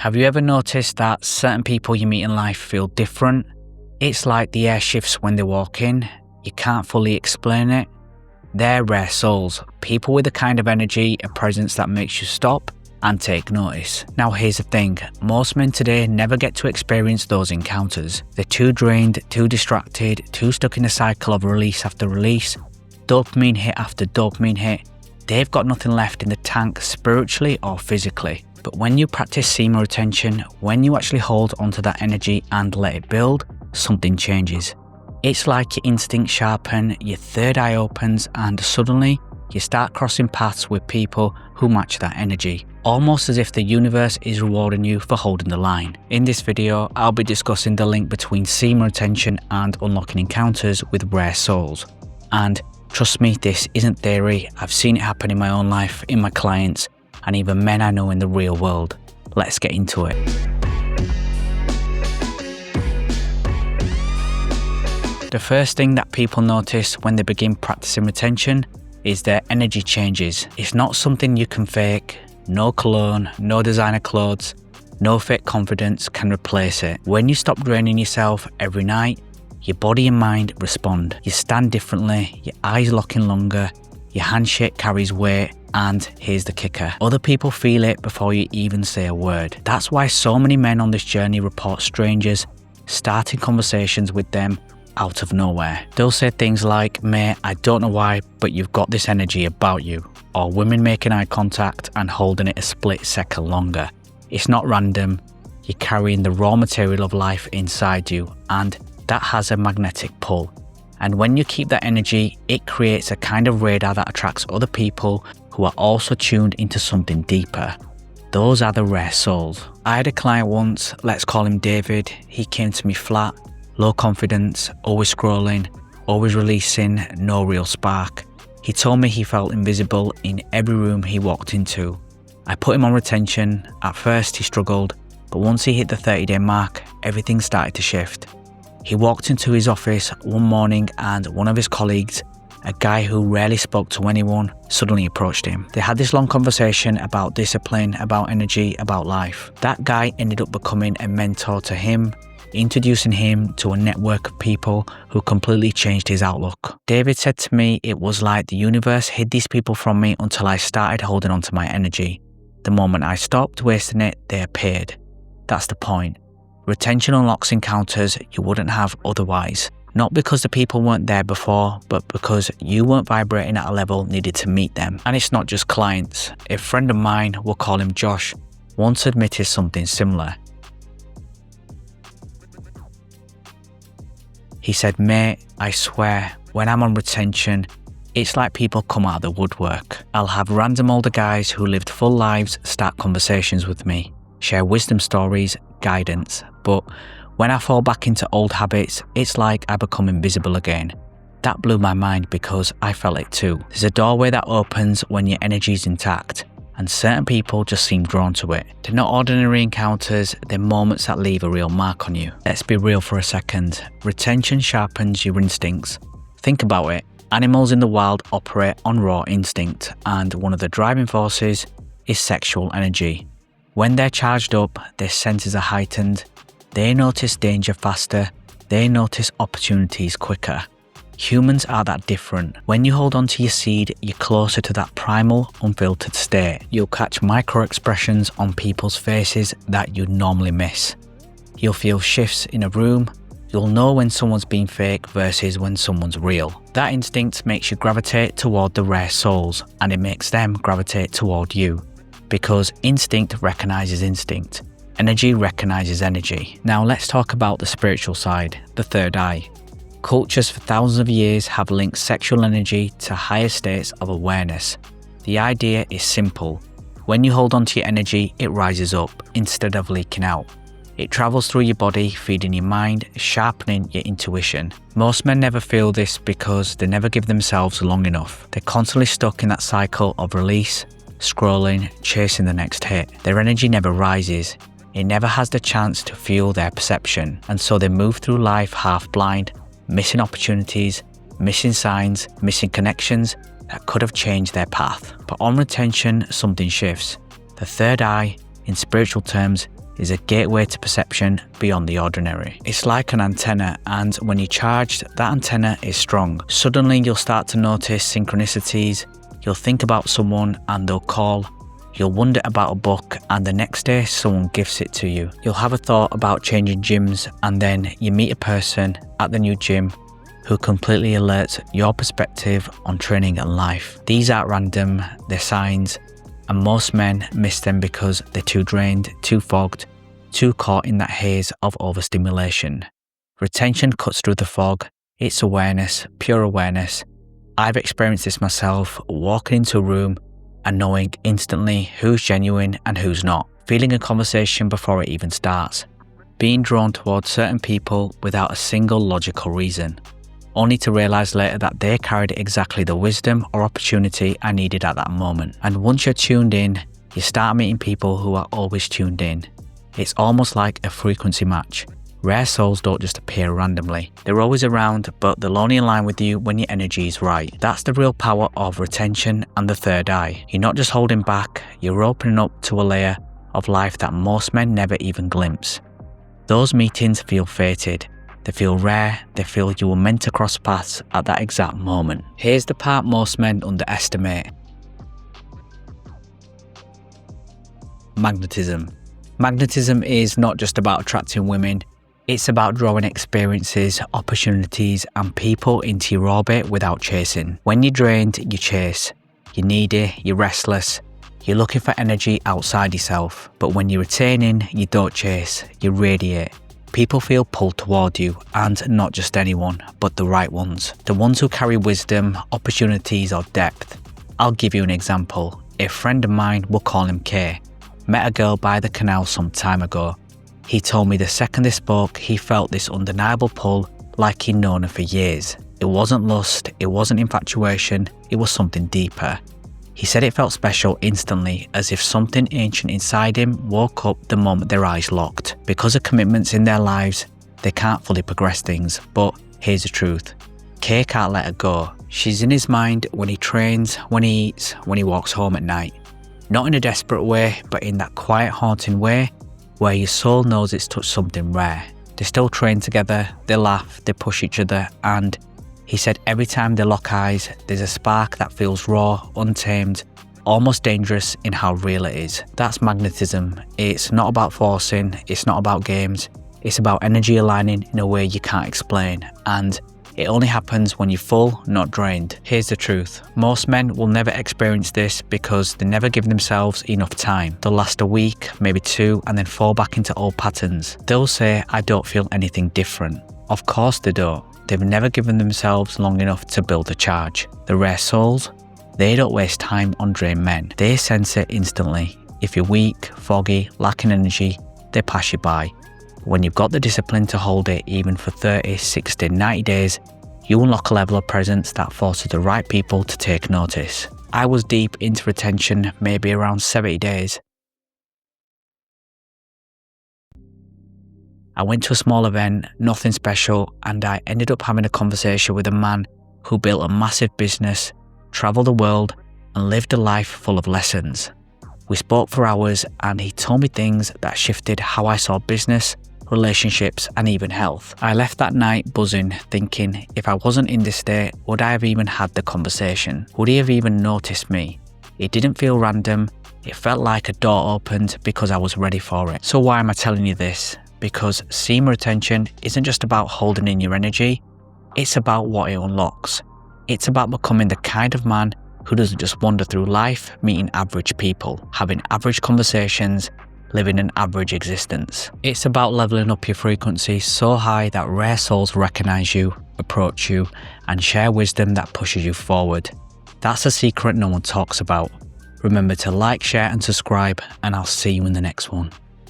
Have you ever noticed that certain people you meet in life feel different? It's like the air shifts when they walk in. You can't fully explain it. They're rare souls, people with the kind of energy, a presence that makes you stop and take notice. Now here's the thing, most men today never get to experience those encounters. They're too drained, too distracted, too stuck in a cycle of release after release, dopamine hit after dopamine hit. They've got nothing left in the tank spiritually or physically. But when you practice semen retention, when you actually hold onto that energy and let it build, something changes. It's like your instincts sharpen, your third eye opens, and suddenly you start crossing paths with people who match that energy. Almost as if the universe is rewarding you for holding the line. In this video, I'll be discussing the link between semen retention and unlocking encounters with rare souls. And trust me, this isn't theory. I've seen it happen in my own life, in my clients, and even men I know in the real world. Let's get into it. The first thing that people notice when they begin practicing retention is their energy changes. It's not something you can fake. No cologne, no designer clothes, no fake confidence can replace it. When you stop draining yourself every night, your body and mind respond. You stand differently, your eyes lock in longer, your handshake carries weight, and here's the kicker. Other people feel it before you even say a word. That's why so many men on this journey report strangers starting conversations with them out of nowhere. They'll say things like, "Mate, I don't know why, but you've got this energy about you." Or women making eye contact and holding it a split second longer. It's not random. You're carrying the raw material of life inside you, and that has a magnetic pull. And when you keep that energy, it creates a kind of radar that attracts other people who are also tuned into something deeper. Those are the rare souls. I had a client once, let's call him David. He came to me flat, low confidence, always scrolling, always releasing, no real spark. He told me he felt invisible in every room he walked into. I put him on retention. At first he struggled, but once he hit the 30-day mark, everything started to shift. He walked into his office one morning and one of his colleagues, a guy who rarely spoke to anyone, suddenly approached him. They had this long conversation about discipline, about energy, about life. That guy ended up becoming a mentor to him, introducing him to a network of people who completely changed his outlook. David said to me, it was like the universe hid these people from me until I started holding on to my energy. The moment I stopped wasting it, they appeared. That's the point. Retention unlocks encounters you wouldn't have otherwise. Not because the people weren't there before, but because you weren't vibrating at a level needed to meet them. And it's not just clients. A friend of mine, we'll call him Josh, once admitted something similar. He said, "Mate, I swear, when I'm on retention, it's like people come out of the woodwork. I'll have random older guys who lived full lives start conversations with me, share wisdom stories, guidance. But when I fall back into old habits, it's like I become invisible again." That blew my mind because I felt it too. There's a doorway that opens when your energy's intact, and certain people just seem drawn to it. They're not ordinary encounters, they're moments that leave a real mark on you. Let's be real for a second. Retention sharpens your instincts. Think about it. Animals in the wild operate on raw instinct, and one of the driving forces is sexual energy. When they're charged up, their senses are heightened. They notice danger faster. They notice opportunities quicker. Humans are that different. When you hold on to your seed, you're closer to that primal, unfiltered state. You'll catch micro expressions on people's faces that you'd normally miss. You'll feel shifts in a room. You'll know when someone's being fake versus when someone's real. That instinct makes you gravitate toward the rare souls, and it makes them gravitate toward you. Because instinct recognizes instinct. Energy recognizes energy. Now let's talk about the spiritual side, the third eye. Cultures for thousands of years have linked sexual energy to higher states of awareness. The idea is simple. When you hold on to your energy, it rises up instead of leaking out. It travels through your body, feeding your mind, sharpening your intuition. Most men never feel this because they never give themselves long enough. They're constantly stuck in that cycle of release, scrolling, chasing the next hit. Their energy never rises. It never has the chance to fuel their perception. And so they move through life half blind, missing opportunities, missing signs, missing connections that could have changed their path. But on retention, something shifts. The third eye, in spiritual terms, is a gateway to perception beyond the ordinary. It's like an antenna, and when you're charged, that antenna is strong. Suddenly you'll start to notice synchronicities, you'll think about someone and they'll call, you'll wonder about a book and the next day someone gifts it to you. You'll have a thought about changing gyms and then you meet a person at the new gym who completely alerts your perspective on training and life. These aren't random, they're signs, and most men miss them because they're too drained, too fogged, too caught in that haze of overstimulation. Retention cuts through the fog. It's awareness, pure awareness. I've experienced this myself, walking into a room and knowing instantly who's genuine and who's not. Feeling a conversation before it even starts. Being drawn towards certain people without a single logical reason, only to realise later that they carried exactly the wisdom or opportunity I needed at that moment. And once you're tuned in, you start meeting people who are always tuned in. It's almost like a frequency match. Rare souls don't just appear randomly. They're always around, but they'll only align with you when your energy is right. That's the real power of retention and the third eye. You're not just holding back, you're opening up to a layer of life that most men never even glimpse. Those meetings feel fated. They feel rare, they feel you were meant to cross paths at that exact moment. Here's the part most men underestimate. Magnetism. Magnetism is not just about attracting women, it's about drawing experiences, opportunities and people into your orbit without chasing. When you're drained, you chase. You're needy, you're restless, you're looking for energy outside yourself. But when you're retaining, you don't chase, you radiate. People feel pulled toward you, and not just anyone, but the right ones. The ones who carry wisdom, opportunities or depth. I'll give you an example. A friend of mine, we'll call him K, met a girl by the Canal some time ago. He told me the second they spoke, he felt this undeniable pull like he'd known her for years. It wasn't lust, it wasn't infatuation, it was something deeper. He said it felt special instantly, as if something ancient inside him woke up the moment their eyes locked. Because of commitments in their lives, they can't fully progress things, but here's the truth. Kay can't let her go. She's in his mind when he trains, when he eats, when he walks home at night. Not in a desperate way, but in that quiet, haunting way where your soul knows it's touched something rare. They still train together, they laugh, they push each other, and he said every time they lock eyes, there's a spark that feels raw, untamed, almost dangerous in how real it is. That's magnetism. It's not about forcing, it's not about games, it's about energy aligning in a way you can't explain, and it only happens when you're full, not drained. Here's the truth. Most men will never experience this because they never give themselves enough time. They'll last a week, maybe two, and then fall back into old patterns. They'll say, I don't feel anything different. Of course they don't. They've never given themselves long enough to build a charge. The rare souls, they don't waste time on drained men. They sense it instantly. If you're weak, foggy, lacking energy, they pass you by. When you've got the discipline to hold it even for 30, 60, 90 days, you unlock a level of presence that forces the right people to take notice. I was deep into retention, maybe around 70 days. I went to a small event, nothing special, and I ended up having a conversation with a man who built a massive business, travelled the world, and lived a life full of lessons. We spoke for hours and he told me things that shifted how I saw business, relationships and even health. I left that night buzzing, thinking if I wasn't in this state, would I have even had the conversation? Would he have even noticed me? It didn't feel random, it felt like a door opened because I was ready for it. So why am I telling you this? Because semen retention isn't just about holding in your energy, it's about what it unlocks. It's about becoming the kind of man who doesn't just wander through life meeting average people, having average conversations, living an average existence. It's about leveling up your frequency so high that rare souls recognize you, approach you, and share wisdom that pushes you forward. That's a secret no one talks about. Remember to like, share, and subscribe, and I'll see you in the next one.